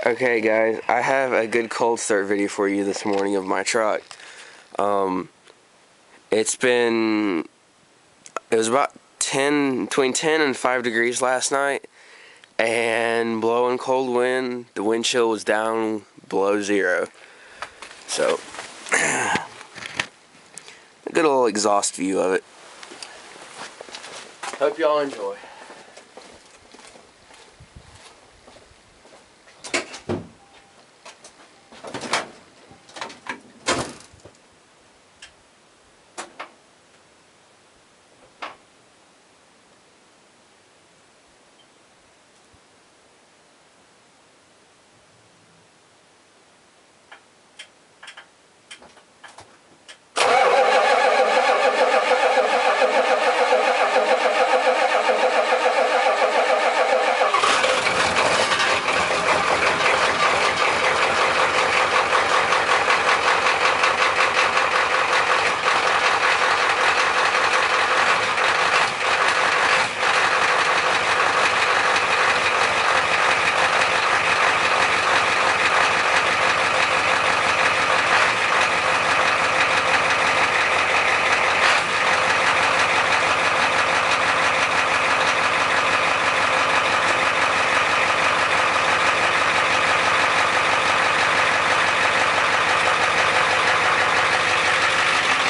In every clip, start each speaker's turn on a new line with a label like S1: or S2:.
S1: Okay guys, I have a good cold start video for you this morning of my truck. It was about between 10 and 5 degrees last night, and blowing cold wind. The wind chill was down below 0. So, a good little exhaust view of it. Hope y'all enjoy.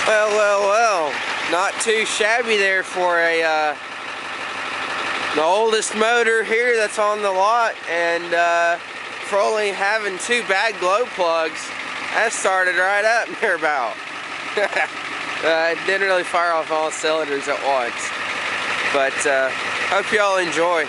S1: Well, not too shabby there for the oldest motor here that's on the lot, and for only having 2 bad glow plugs, that started right up near about. It didn't really fire off all cylinders at once, but hope y'all enjoy.